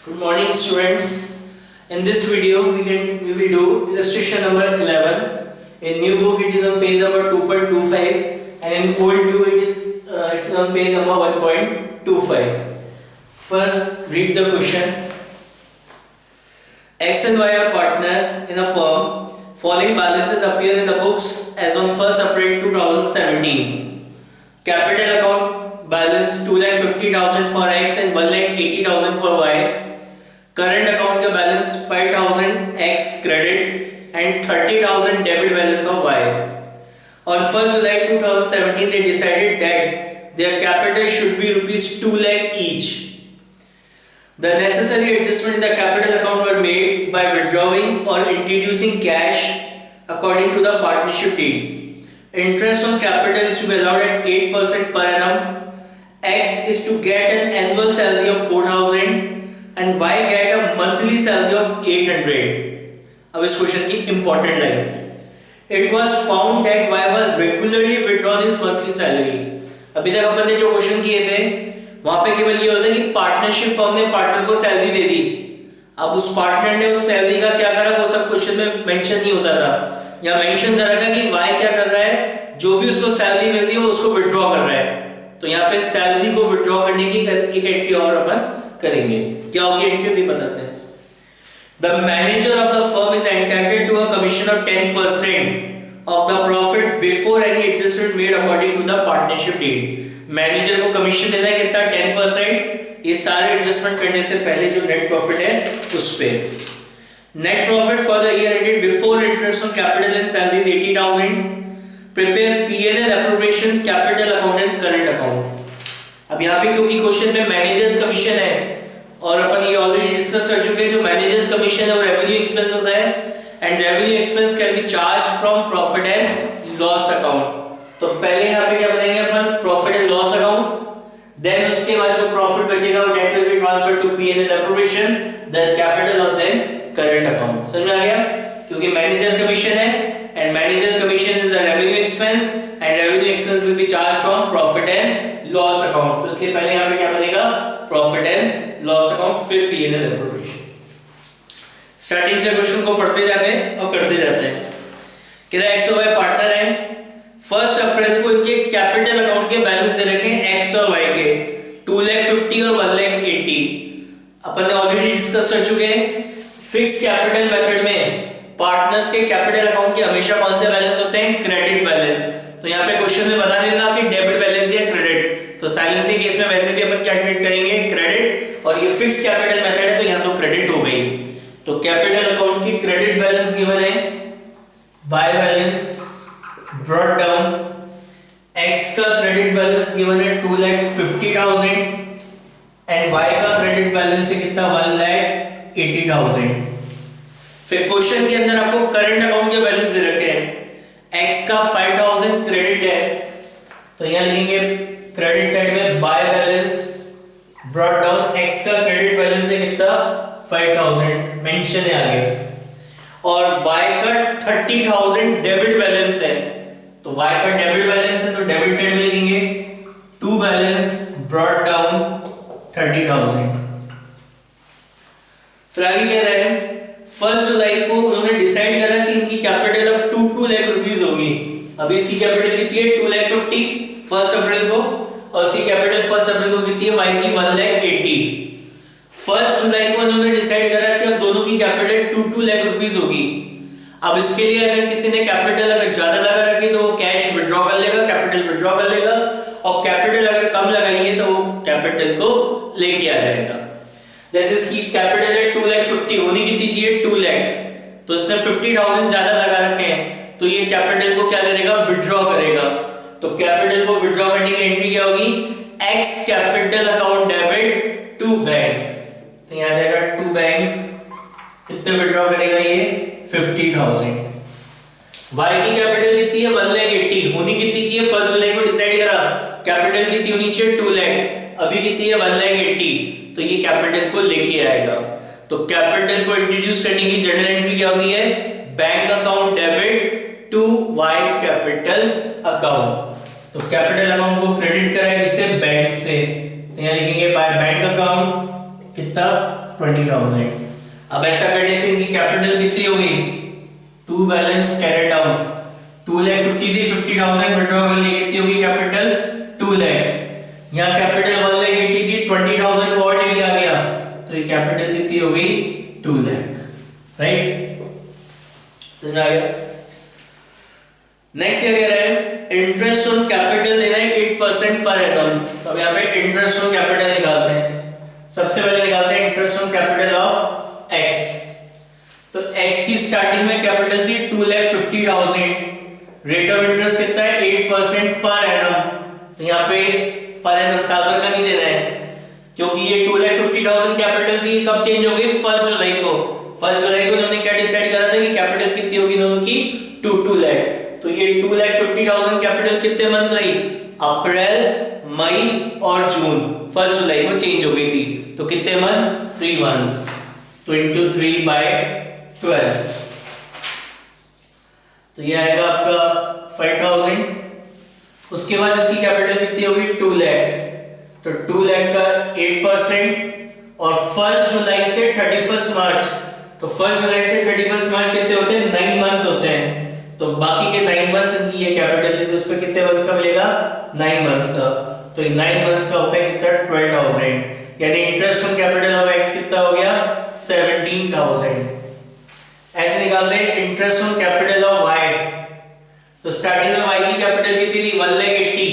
Good morning, students. In this video, we will do illustration number 11. In new book, it is on page number 2.25, and in old book, it is on page number 1.25. First, read the question. X and Y are partners in a firm. Following balances appear in the books as on 1st April 2017. Capital account balance 2,50,000 for X and 1,80,000 for Y. Current account का balance 5,000 X credit and 30,000 debit balance of Y. On 1st July 2017, they decided that their capital should be rupees 2 lakh each. The necessary adjustment in the capital account were made by withdrawing or introducing cash according to the partnership deed. Interest on capital is to be allowed at 8% per annum. X is to get an annual salary of 4,000 and Y get a monthly salary of 800. अब इस question की important line, it was found that Y was regularly withdrawn his monthly salary. अभी तक अपन ने जो question किए थे वहां पे केवल ये होता है कि पार्टनरशिप फर्म ने पार्टनर को सैलरी दे दी. अब उस पार्टनर ने उस सैलरी का क्या करा वो सब क्वेश्चन में मेंशन नहीं होता था. यहाँ मेंशन कर रखा है कि Y क्या कर रहा है, जो भी उसको सैलरी मिल रही है वो उसको विथड्रॉ कर रहा है. तो यहाँ पे सैलरी को विथड्रॉ करने की एक एंट्री और अपन करेंगे. क्या होगी एंट्री भी बताते हैं. The manager of the firm is entitled to a commission of 10% of the profit before any adjustment made according to the partnership deed. Manager को कमीशन देना है कितना 10%. ये सारे एडजस्टमेंट करने से पहले जो नेट प्रॉफिट है उस पे. Net profit for the year ended before interest on capital and salaries 80,000. Prepare P&L appropriation capital account and current account. अब यहाँ पे क्योंकि क्वेश्चन में मैनेजर्स कमीशन है और अपन ये ऑलरेडी डिस्कस कर चुके हैं, जो मैनेजर्स कमीशन है वो रेवेन्यू एक्सपेंस होता है and revenue expense can be charge from profit and loss account. तो पहले यहाँ पे क्या बनाएंगे अपन profit and loss account, then उसके बाद जो प्रॉफिट बचेगा वो that will be transferred to P&L appropriation, then capital और देन करंट अकाउंट. समझ में आ गया? क्योंकि मैनेजर कमीशन है and manager commission is the revenue expense and revenue expense will be charge from profit and loss account. तो इसलिए पहले यहाँ पे क्या बनेगा प्रॉफिट एंड लॉस अकाउंट, फिर P&L एप्रोप्रिएशन. स्टार्टिंग से क्वेश्चन को पढ़ते जाते हैं और करते जाते हैं. कितना एक्स और वाई पार्टनर है. 1 अप्रैल को इनके कैपिटल अकाउंट के बैलेंस दे रखे हैं एक्स और वाई के 2,50,000 और 1,80,000. अपन ने ऑलरेडी डिस्कस कर चुके हैं. फिक्स कैपिटल मेथड में पार्टनर्स के कैपिटल अकाउंट के हमेशा कौन से बैलेंस होते हैं, क्रेडिट बैलेंस. तो यहाँ पे क्वेश्चन में बता देना कि डेबिट बैलेंस या क्रेडिट. तो साइलेंस के केस में वैसे भी अपन क्या ट्रीट करेंगे क्रेडिट, और ये फिक्स कैपिटल मेथड है तो यहाँ तो क्रेडिट हो गई. तो कैपिटल अकाउंट की क्रेडिट बैलेंस गिवन है, by balance brought down. X का क्रेडिट बैलेंस गिवन है 2,50,000 एंड वाई का क्रेडिट बैलेंस है कितना 1,80,000. फिर क्वेश्चन के अंदर आपको करंट अकाउंट के बैलेंस दे रखे हैं. एक्स का 5,000 क्रेडिट है तो यहाँ लिखेंगे क्रेडिट साइड में by balance brought down. X का क्रेडिट बैलेंस है कितना 5,000 मेंशन है आगे, और y का 30,000 डेबिट बैलेंस है. तो y का डेबिट बैलेंस है तो डेबिट साइड में लिखेंगे टू बैलेंस ब्रॉट डाउन 30,000. फिर आगे कह रहे हैं 1 जुलाई को उन्होंने डिसाइड करा कि इनकी कैपिटल अब 2 लाख रुपीस होगी. अभी सी कैपिटल कितनी है 2,50,000 1 अप्रैल को, और सी कैपिटल 1 अप्रैल को कितनी है y की 1,80,000. 1 जुलाई को उन्होंने डिसाइड करा कि अब दोनों की कैपिटल 2 लाख रुपीस होगी. अब इसके लिए अगर किसी ने कैपिटल अगर ज्यादा लगा रखी तो वो कैश विथड्रॉ कर लेगा, कैपिटल विथड्रॉ कर लेगा, और कैपिटल अगर कम लगाएंगे तो वो कैपिटल को लेके आ जाएगा. जैसे इसकी कैपिटल है 2,50,000, होनी कितनी चाहिए 2 लाख, तो इसने 50,000 ज्यादा लगा रखे हैं तो ये कैपिटल को क्या करेगा विथड्रॉ करेगा. तो कैपिटल को विथड्रॉ करने की एंट्री क्या होगी, X capital account debit to bank. तो यहाँ जाएगा टू बैंक, कितने विथड्रॉ करेगा ये 50,000. वाई की कैपिटल कितनी है 1,80,000, होनी कितनी चाहिए 1 जुलाई को डिसाइड करा कैपिटल कितनी होनी चाहिए 2 लाख, अभी कितनी है 1,80,000, तो ये कैपिटल को लेके आएगा. तो कैपिटल को इंट्रोड्यूस करने की जनरल एंट्री क्या होती है, bank account debit to Y capital account. तो कैपिटल अकाउंट को क्रेडिट कराएगा इससे बैंक से, तो यहाँ लिखेंगे बाय बैंक अकाउंट कितना 20,000। अब ऐसा करने से इनकी कैपिटल कितनी होगी? To balance carried down 2 lakh 50 थी, 50,000 विड्रॉ कर ली, कितनी होगी कैपिटल? 2 लाख। यहाँ कैपिटल 1 लाख 80 थी, 20,000 को और ले लिया गया, तो ये कैपिटल कितनी हो गई? 2 लाख। राइट, समझ आ गया? नेक्स्ट क्या कह रहा है? इंटरेस्ट ऑन कैपिटल देना है 8% पर एनम। तो अब यहाँ पे इंटरेस्ट ऑन कैपिटल निकालते हैं। सबसे पहले निकालते हैं interest on capital of x। तो x की स्टार्टिंग में कैपिटल थी 2,50,000, रेट ऑफ इंटरेस्ट कितना है? 8% पर एनम। तो यहाँ पे पर एनम साल भर का नहीं देना है, क्योंकि ये 2,50,000 कैपिटल थी, कब चेंज हो गई? 1 जुलाई को। 1 जुलाई को उन्होंने क्या डिसाइड करा था कि कैपिटल कितनी होगी दोनों की? 2 लाख। तो ये 2,50,000 कैपिटल कितने मंथ रही? अप्रैल, मई और जून। 1 जुलाई को चेंज हो गई थी, तो कितने मंथ? 3 मंथ्स। तो इंटू 3/12, तो ये आएगा आपका 5,000। उसके बाद इसकी कैपिटल कितनी होगी? 2 लाख। तो 2 लाख का 8% और 1 जुलाई से 31 मार्च, तो 1 जुलाई से 31 मार्च कितने होते हैं? 9 मंथ्स होते हैं। तो बाकी के 9 मंथ्स इनकी ये कैपिटल थी, तो उस पे कितने मंथ्स का मिलेगा? 9 मंथ्स का। तो ये 9 मंथ्स का होता है कितना? 12,000। यानी interest on capital of x कितना हो गया? 17,000। ऐसे निकालते हैं interest on capital of y। तो स्टार्टिंग में y की कैपिटल कितनी थी? 1,80,000,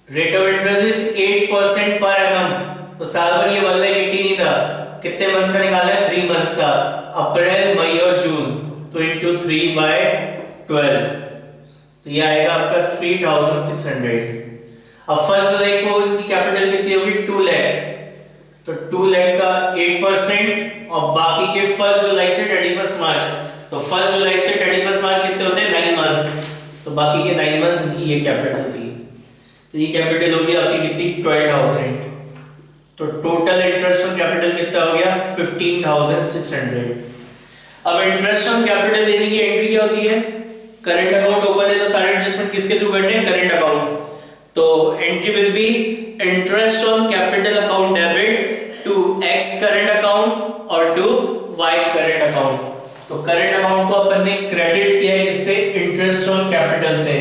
rate of interest is 8% per annum. तो साल भर ये 1,80,000 नहीं था, कितने मंथ्स का निकाला है? 3 मंथ्स का, अप्रैल, मई और जून। तो इंटू 3/12, तो ये आएगा आपका 3,600। अब 1 जुलाई को इनकी कैपिटल कितनी होगी? 2 लाख। तो 2 लाख का 8% और बाकी के 1 जुलाई से 31 मार्च, तो 1 जुलाई से 31 मार्च कितने होते हैं? 9 मंथ्स। तो बाकी के 9 मंथ्स इनकी ये कैपिटल थी। तो ये कैपिटल होगी आपकी कितनी? 12,000। तो टोटल इंटरेस्ट ऑन कैपिटल कितना हो गया? 15,600। अब इंटरेस्ट ऑन कैपिटल देने की एंट्री क्या होती है? करंट अकाउंट ओपन है, तो सारे एडजस्टमेंट किसके थ्रू करते हैं? Current account. तो entry will be interest on capital account debit to x current account और टू y करंट अकाउंट। तो करंट अकाउंट को अपन ने क्रेडिट किया है किससे? इंटरेस्ट ऑन कैपिटल से।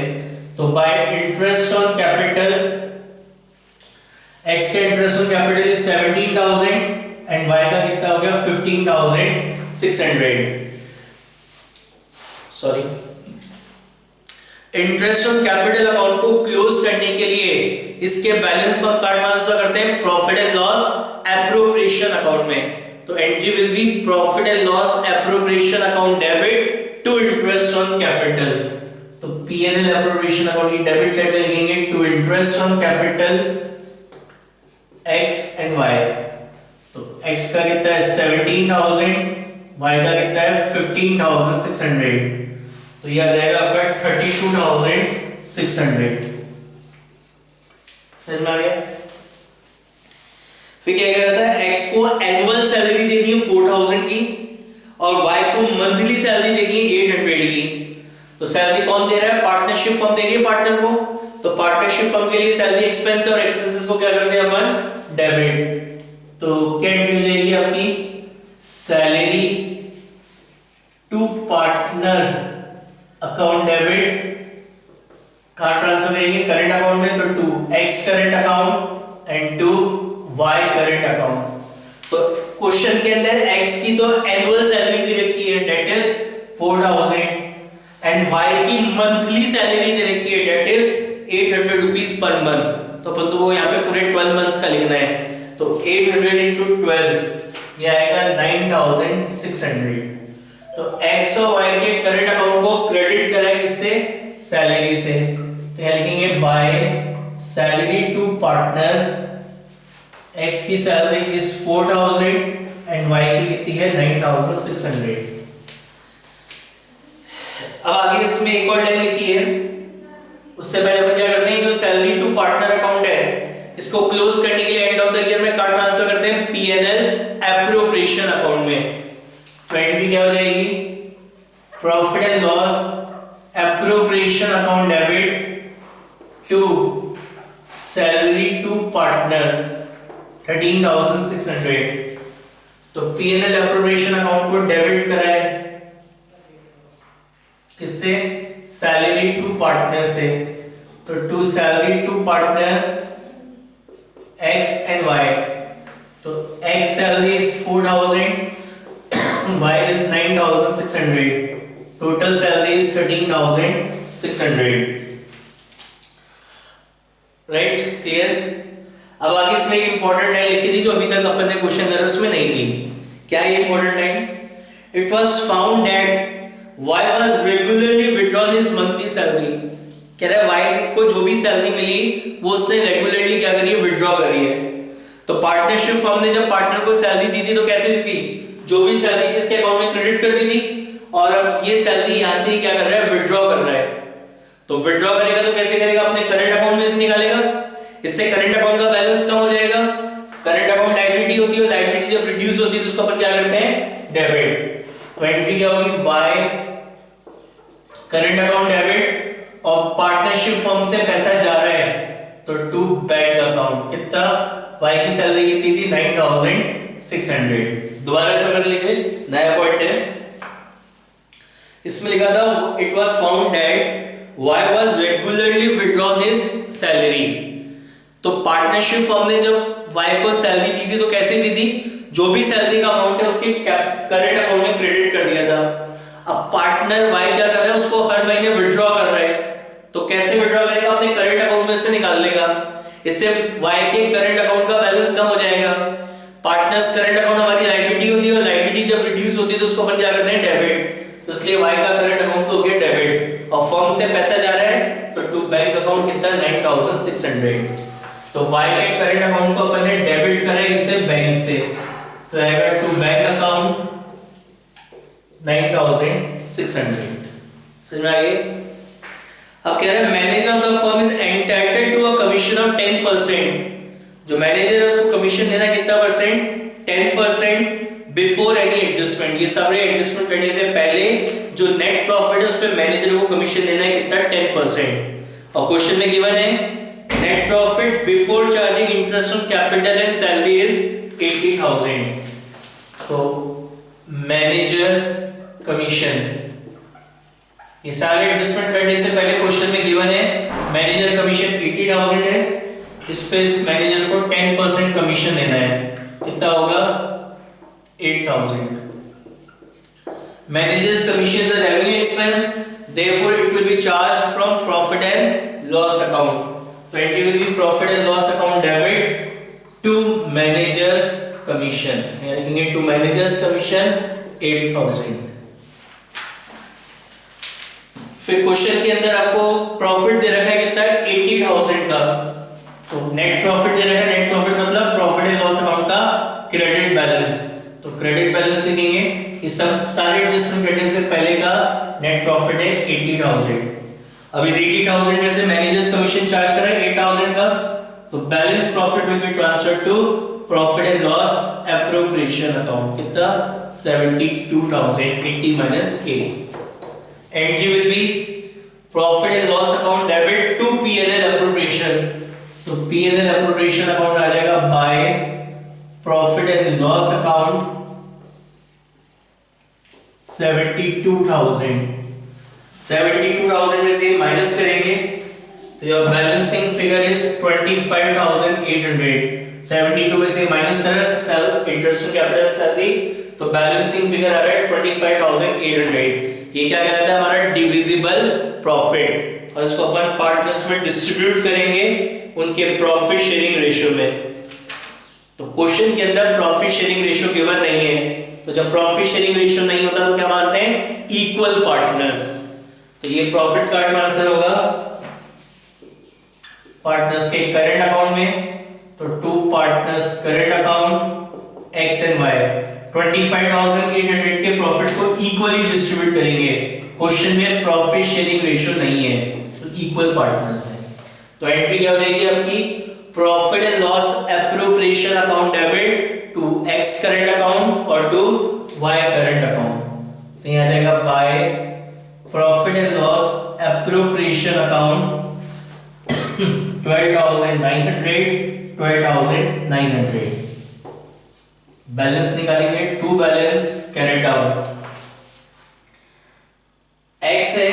तो bye interest on capital, x का interest on capital is 17,000 and y का कितना हो गया? 15,600। Sorry, interest on capital account को क्लोज करने के लिए इसके बैलेंस को कार्ड ट्रांसफर करते हैं profit and loss appropriation account में। तो entry will be profit and loss appropriation account debit to interest on capital. तो P&L एप्रोप्रिएशन अकाउंट की डेबिट साइड में लिखेंगे to interest on capital x and y। तो x का कितना है? 17,000, y का कितना है? 15,600। तो ये आ जाएगा आपका 32,600। समझ में आ गया? फिर क्या कह रहा था? x को एनुअल सैलरी देनी है 4,000 की और y को मंथली सैलरी देनी है 800 की। तो सैलरी कौन दे रहा है? पार्टनरशिप फर्म दे रही है पार्टनर को। तो पार्टनरशिप फर्म के लिए सैलरी एक्सपेंस और एक्सपेंसेस को क्या करते हैं अपन? डेबिट। तो क्या एंट्री हो जाएगी आपकी? Salary to partner account debit, कहां ट्रांसफर करेंगे? करंट अकाउंट में। तो to x current account and to y current account. तो क्वेश्चन के अंदर x की तो एनुअल सैलरी दे रखी है, दैट इज 4,000 एंड y की मंथली सैलरी दे रखी है, that is 800 rupees per month. तो अपन तो वो यहाँ पे पूरे 12 मंथ्स का लिखना है। तो 800 into 12 ये आएगा 9,600। तो x और y के करंट अकाउंट को क्रेडिट करा है किससे? सैलरी से। तो यहाँ लिखेंगे by salary to partner, x की सैलरी इज 4,000 एंड y की कितनी है? 9,600। अब आगे इसमें एक और लाइन लिखी है, उससे पहले अपन क्या करते हैं? जो सैलरी टू पार्टनर अकाउंट है इसको क्लोज करने के लिए एंड ऑफ द ईयर में कार्ड ट्रांसफर करते हैं P&L एप्रोप्रिएशन अकाउंट में। तो एंट्री क्या हो जाएगी? Profit and loss appropriation account debit to salary to partner 13,600 तो P&L अप्रोप्रिएशन अकाउंट को डेबिट कराए किससे? सैलरी टू पार्टनर से। तो to salary to partner X and Y। तो X salary is 4000, Y is 9600, total salary is 13600। Right, clear? अब आगे इसमें एक इंपॉर्टेंट लाइन लिखी थी जो अभी तक अपन ने क्वेश्चन एरर उसमें नहीं थी। क्या है important line? It was found that Y was regularly withdrawn his monthly salary। कह रहा है Y को जो भी सैलरी मिली वो उसने रेगुलरली क्या करी है? विड्रॉ करी है। तो पार्टनरशिप फर्म ने जब पार्टनर को सैलरी दी थी तो कैसे दी थी? जो भी सैलरी थी इसके अकाउंट में क्रेडिट कर दी थी, और अब ये सैलरी यहां से क्या कर रहा है? विड्रॉ कर रहा है। तो विड्रॉ करेगा तो कैसे करेगा? अपने करंट अकाउंट में से निकालेगा। इससे करंट अकाउंट का बैलेंस कम हो जाएगा। करंट अकाउंट लायबिलिटी होती है, लायबिलिटी जब रिड्यूस होती है तो उसको अपन क्या करते हैं? डेबिट। तो एंट्री क्या होगी? Y करंट अकाउंट डेबिट, और पार्टनरशिप फर्म से पैसा जा रहा है तो टू बैंक अकाउंट। कितना? Y की सैलरी कितनी थी? 9600। दोबारा समझ लीजिए, नया पॉइंट है। इसमें लिखा था it was found that Y was regularly withdrawn his salary। तो पार्टनरशिप फर्म ने जब Y को सैलरी दी थी तो कैसे दी थी? जो भी सैलरी का अमाउंट है उसके करंट अकाउंट में क्रेडिट कर दिया था। अब पार्टनर Y क्या कर रहा है? उसको हर महीने विड्रॉ कर रहा है। तो कैसे विड्रॉ करेगा? अपने करंट अकाउंट में से निकाल लेगा। इससे Y के करंट अकाउंट का बैलेंस कम हो जाएगा। पार्टनर्स करंट अकाउंट हमारी लायबिलिटी होती है, और लायबिलिटी जब रिड्यूस होती है तो उसको अपन क्या करते हैं? डेबिट। तो इसलिए Y का करंट अकाउंट तो हो गया डेबिट, और फर्म से पैसा जा रहा है तो टू बैंक अकाउंट कितना? 9600। तो Y के करंट अकाउंट को अपन ने डेबिट करा है इससे बैंक से, तो आएगा टू बैंक अकाउंट 9600। समझ में आ गई? अब कह रहा है manager of the firm is entitled to a commission of 10%। जो मैनेजर है उसको कमीशन देना कितना परसेंट? 10% before any adjustment. ये सारे एडजस्टमेंट करने से पहले जो नेट प्रॉफिट है उस पे मैनेजर को कमीशन देना है कितना? 10%। और क्वेश्चन में गिवन है net profit before charging interest on capital and salary is 80000। तो मैनेजर कमीशन, ये सारे एडजस्टमेंट करने से पहले क्वेश्चन में गिवन है मैनेजर कमीशन 80000 है, इस पे इस मैनेजर को 10% कमीशन देना है। कितना होगा? 8000। Managers commission is a revenue expense, therefore it will be charged from profit and loss account। So it will be profit and loss account debit to manager commission। यहाँ लिखेंगे to managers commission 8000। फिर question के अंदर आपको profit दे रखा है कितना? 80000 का। तो नेट प्रॉफिट दे रखा है, नेट प्रॉफिट मतलब प्रॉफिट एंड लॉस अकाउंट का क्रेडिट बैलेंस। तो क्रेडिट बैलेंस लिखेंगे, ये सब सारे एडजस्टमेंट करने से पहले का नेट प्रॉफिट है 80000। अब इस 80000 में से मैनेजर्स कमीशन चार्ज कर रहे हैं 8000 का, तो balance profit will be transferred to profit and loss appropriation account. कितना? 72000, 80 minus 8। Entry will be profit and loss account debit to P&L appropriation। तो P&L appropriation account आ जाएगा by profit and loss account 72000। 72000 में से minus करेंगे तो your balancing figure is 25800। 72 में से minus करें सेल्फ इंटरेस्ट कैपिटल सैलरी, तो बैलेंसिंग फिगर आ रहा है 25800। ये क्या कहलाता है? हमारा डिविजिबल प्रॉफिट, और इसको अपन पार्टनर्स में डिस्ट्रीब्यूट करेंगे उनके प्रॉफिट शेयरिंग रेशियो में। तो क्वेश्चन के अंदर प्रॉफिट शेयरिंग रेशियो गिवन नहीं है, तो जब प्रॉफिट शेयरिंग रेशियो नहीं होता तो क्या मानते हैं? Equal partners. तो ये प्रॉफिट का आंसर होगा पार्टनर्स के करंट अकाउंट में, तो to partners current account X and Y 25800 के प्रॉफिट को इक्वली डिस्ट्रीब्यूट करेंगे। क्वेश्चन में प्रॉफिट शेयरिंग रेशियो नहीं है, तो इक्वल पार्टनर्स है। तो एंट्री क्या हो जाएगी आपकी? Profit and loss appropriation account debit to X current account और टू Y करंट अकाउंट। तो यहाँ जाएगा by profit and loss appropriation account 12900। Balance निकालेंगे, to balance carried down. X है,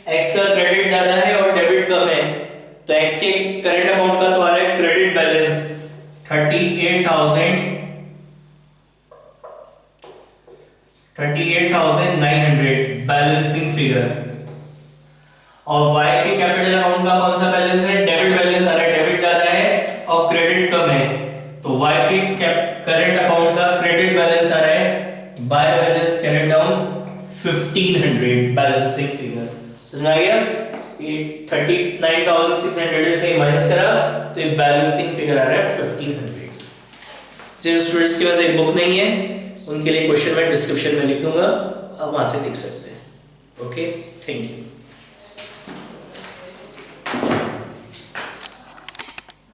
एक्स का क्रेडिट ज्यादा है और डेबिट कम है, तो एक्स के करंट अकाउंट का तो आ रहा है क्रेडिट बैलेंस 38,900 बैलेंसिंग फिगर। और y के कैपिटल अकाउंट का कौन सा बैलेंस है? डेबिट बैलेंस आ रहा है, डेबिट ज्यादा है और क्रेडिट कम है, तो y के करंट अकाउंट का क्रेडिट बैलेंस आ रहा है by balance carried down 1500 balancing figure. समझ आ गया? ये 39,600 से माइनस करा तो ये बैलेंसिंग फिगर आ रहा है 1500। जिन स्टूडेंट्स के पास एक बुक नहीं है उनके लिए क्वेश्चन मैं डिस्क्रिप्शन में लिख दूंगा, आप वहां से लिख सकते हैं। Okay, thank you.